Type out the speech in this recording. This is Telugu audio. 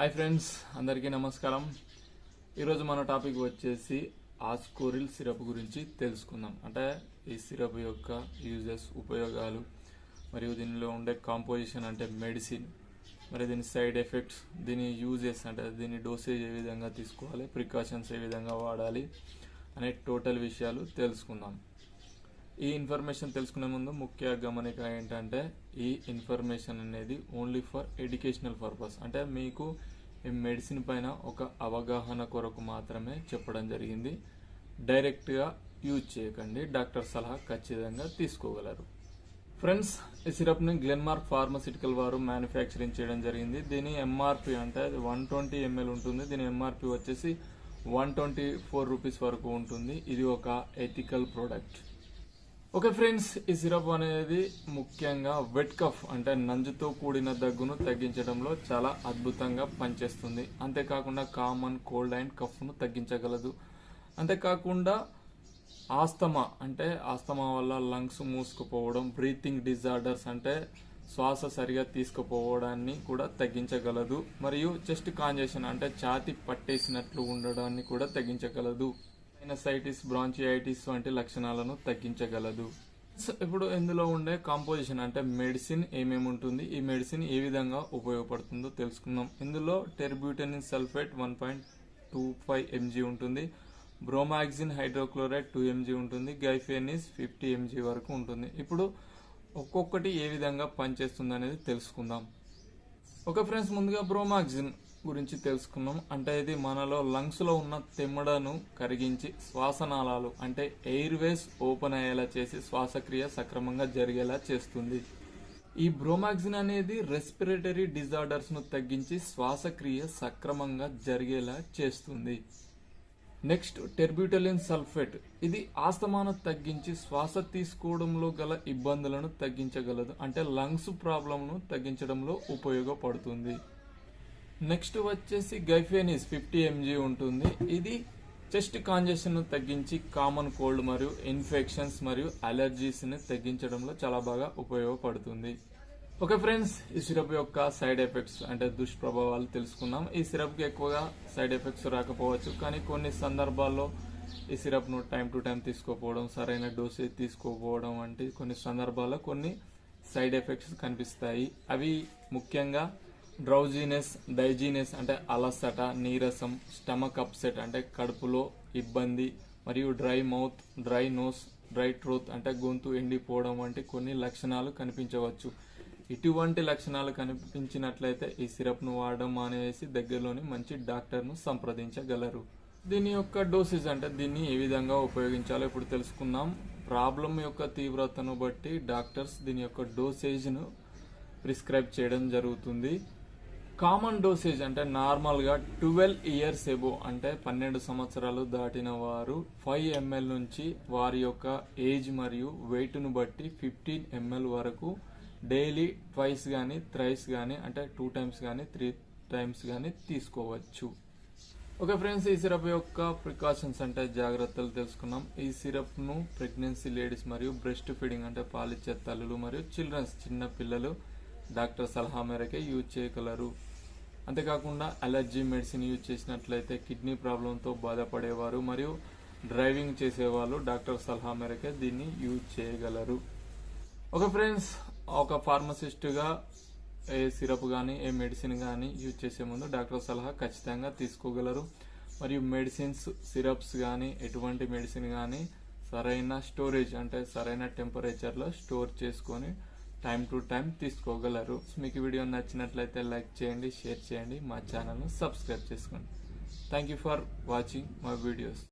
హాయ్ ఫ్రెండ్స్, అందరికీ నమస్కారం. ఈరోజు మన టాపిక్ వచ్చేసి ఆస్కోరిల్ సిరప్ గురించి తెలుసుకుందాం. అంటే ఈ సిరప్ యొక్క యూజెస్, ఉపయోగాలు మరియు దీనిలో ఉండే కాంపోజిషన్ అంటే మెడిసిన్, మరి దీని సైడ్ ఎఫెక్ట్స్, దీని యూజెస్ అంటే దీని డోసేజ్ ఏ విధంగా తీసుకోవాలి, ప్రికాషన్స్ ఏ విధంగా వాడాలి అనే టోటల్ విషయాలు తెలుసుకుందాం. ఈ ఇన్ఫర్మేషన్ తెలుసుకునే ముందు ముఖ్య గమనిక ఏంటంటే ఈ ఇన్ఫర్మేషన్ అనేది ఓన్లీ ఫర్ ఎడ్యుకేషనల్ పర్పస్, అంటే మీకు ఈ మెడిసిన్ పైన ఒక అవగాహన కొరకు మాత్రమే చెప్పడం జరిగింది. డైరెక్ట్గా యూజ్ చేయకండి, డాక్టర్ సలహా ఖచ్చితంగా తీసుకోగలరు. ఫ్రెండ్స్, ఈ సిరప్ని గ్లెన్మార్క్ ఫార్మసిటికల్ వారు మ్యానుఫ్యాక్చరింగ్ చేయడం జరిగింది. దీని ఎంఆర్పి అంటే 120 ml ఉంటుంది. దీని ఎంఆర్పి వచ్చేసి 124 రూపీస్ వరకు ఉంటుంది. ఇది ఒక ఎథికల్ ప్రోడక్ట్. ఓకే ఫ్రెండ్స్, ఈ సిరప్ అనేది ముఖ్యంగా వెట్ కఫ్ అంటే నంజుతో కూడిన దగ్గును తగ్గించడంలో చాలా అద్భుతంగా పనిచేస్తుంది. అంతేకాకుండా కామన్ కోల్డ్ అండ్ కఫ్ను తగ్గించగలదు. అంతేకాకుండా ఆస్తమా అంటే ఆస్తమా వల్ల లంగ్స్ మూసుకుపోవడం, బ్రీతింగ్ డిజార్డర్స్ అంటే శ్వాస సరిగా తీసుకుపోవడాన్ని కూడా తగ్గించగలదు. మరియు చెస్ట్ కాంజెషన్ అంటే ఛాతీ పట్టేసినట్లు ఉండడాన్ని కూడా తగ్గించగలదు. సైనసైటిస్, బ్రాంచిఐటిస్ వంటి లక్షణాలను తగ్గించగలదు. ఇప్పుడు ఇందులో ఉండే కాంపోజిషన్ అంటే మెడిసిన్ ఏమేమి ఉంటుంది, ఈ మెడిసిన్ ఏ విధంగా ఉపయోగపడుతుందో తెలుసుకుందాం. ఇందులో టెర్బ్యూటనిన్ సల్ఫేట్ 1.25 mg ఉంటుంది. బ్రోమాక్సిన్ హైడ్రోక్లోరైడ్ 2 mg ఉంటుంది. గైఫెనిస్ 50 mg వరకు ఉంటుంది. ఇప్పుడు ఒక్కొక్కటి ఏ విధంగా పనిచేస్తుంది అనేది తెలుసుకుందాం. ఓకే ఫ్రెండ్స్, ముందుగా బ్రోమాక్సిన్ గురించి తెలుసుకున్నాం. అంటే ఇది మనలో లంగ్స్ లో ఉన్న తెమ్మడను కరిగించి శ్వాసనాళాలు అంటే ఎయిర్ వేస్ ఓపెన్ అయ్యేలా చేసి శ్వాసక్రియ సక్రమంగా జరిగేలా చేస్తుంది. ఈ బ్రోమాక్సిన్ అనేది రెస్పిరేటరీ డిజార్డర్స్ ను తగ్గించి శ్వాసక్రియ సక్రమంగా జరిగేలా చేస్తుంది. నెక్స్ట్ టెర్బ్యూటలిన్ సల్ఫేట్, ఇది ఆస్తమాను తగ్గించి శ్వాస తీసుకోవడంలో గల ఇబ్బందులను తగ్గించగలదు. అంటే లంగ్స్ ప్రాబ్లంను తగ్గించడంలో ఉపయోగపడుతుంది. నెక్స్ట్ వచ్చేసి గైఫెనిస్ 50 mg ఉంటుంది. ఇది చెస్ట్ కాంజెషన్ ను తగ్గించి కామన్ కోల్డ్ మరియు ఇన్ఫెక్షన్స్ మరియు అలర్జీస్ ని తగ్గించడంలో చాలా బాగా ఉపయోగపడుతుంది. ఓకే ఫ్రెండ్స్, ఈ సిరప్ యొక్క సైడ్ ఎఫెక్ట్స్ అంటే దుష్ప్రభావాలు తెలుసుకున్నాం. ఈ సిరప్ కి ఎక్కువగా సైడ్ ఎఫెక్ట్స్ రాకపోవచ్చు, కానీ కొన్ని సందర్భాల్లో ఈ సిరప్ ను టైం టు టైం తీసుకోకపోవడం, సరైన డోసేజ్ తీసుకోకపోవడం వంటి కొన్ని సందర్భాల్లో కొన్ని సైడ్ ఎఫెక్ట్స్ కనిపిస్తాయి. అవి ముఖ్యంగా డ్రౌజీనెస్, డైజీనెస్ అంటే అలసట, నీరసం, స్టమక్ అప్సెట్ అంటే కడుపులో ఇబ్బంది, మరియు dry mouth, dry nose, dry throat అంటే గొంతు ఎండిపోవడం వంటి కొన్ని లక్షణాలు కనిపించవచ్చు. ఇటువంటి లక్షణాలు కనిపించినట్లయితే ఈ సిరప్ ను వాడడం మానేసి దగ్గరలోని మంచి డాక్టర్ ను సంప్రదించగలరు. దీని యొక్క డోసేజ్ అంటే దీన్ని ఏ విధంగా ఉపయోగించాలో ఇప్పుడు తెలుసుకుందాం. ప్రాబ్లం యొక్క తీవ్రతను బట్టి డాక్టర్స్ దీని యొక్క డోసేజ్ ను ప్రిస్క్రైబ్ చేయడం జరుగుతుంది. కామన్ డోసేజ్ అంటే నార్మల్ గా 12 years ఎబో అంటే 12 సంవత్సరాలు దాటిన వారు 5 ml నుంచి వారి యొక్క ఏజ్ మరియు వెయిట్ ను బట్టి 15 ml వరకు డైలీ ట్వైస్ గానీ, థ్రైస్ గానీ అంటే 2 times గానీ 3 times గానీ తీసుకోవచ్చు. ఓకే ఫ్రెండ్స్, ఈ సిరప్ యొక్క ప్రికాషన్స్ అంటే జాగ్రత్తలు తెలుసుకున్నాం. ఈ సిరప్ ను ప్రెగ్నెన్సీ లేడీస్ మరియు బ్రెస్ట్ ఫీడింగ్ అంటే పాలిచ్చే తల్లులు మరియు చిల్డ్రన్స్ చిన్న పిల్లలు డాక్టర్ సలహా మేరకే యూజ్ చేయగలరు. అంతేకాకుండా అలర్జీ మెడిసిన్ యూజ్ చేసినట్లయితే కిడ్నీ ప్రాబ్లంతో బాధపడేవారు మరియు డ్రైవింగ్ చేసేవాళ్ళు డాక్టర్ సలహా మేరకే దీన్ని యూజ్ చేయగలరు. ఓకే ఫ్రెండ్స్, ఒక ఫార్మసిస్ట్గా ఏ సిరప్ కానీ ఏ మెడిసిన్ కానీ యూజ్ చేసే ముందు డాక్టర్ సలహా ఖచ్చితంగా తీసుకోగలరు. మరియు మెడిసిన్స్, సిరప్స్ కానీ ఎటువంటి మెడిసిన్ కానీ సరైన స్టోరేజ్ అంటే సరైన టెంపరేచర్లో స్టోర్ చేసుకొని టైం టు టైం తీసుకోగలరు. మీకు వీడియో నచ్చినట్లయితే లైక్ చేయండి, షేర్ చేయండి, మా ఛానల్ను సబ్స్క్రైబ్ చేసుకోండి. Thank you for watching my videos.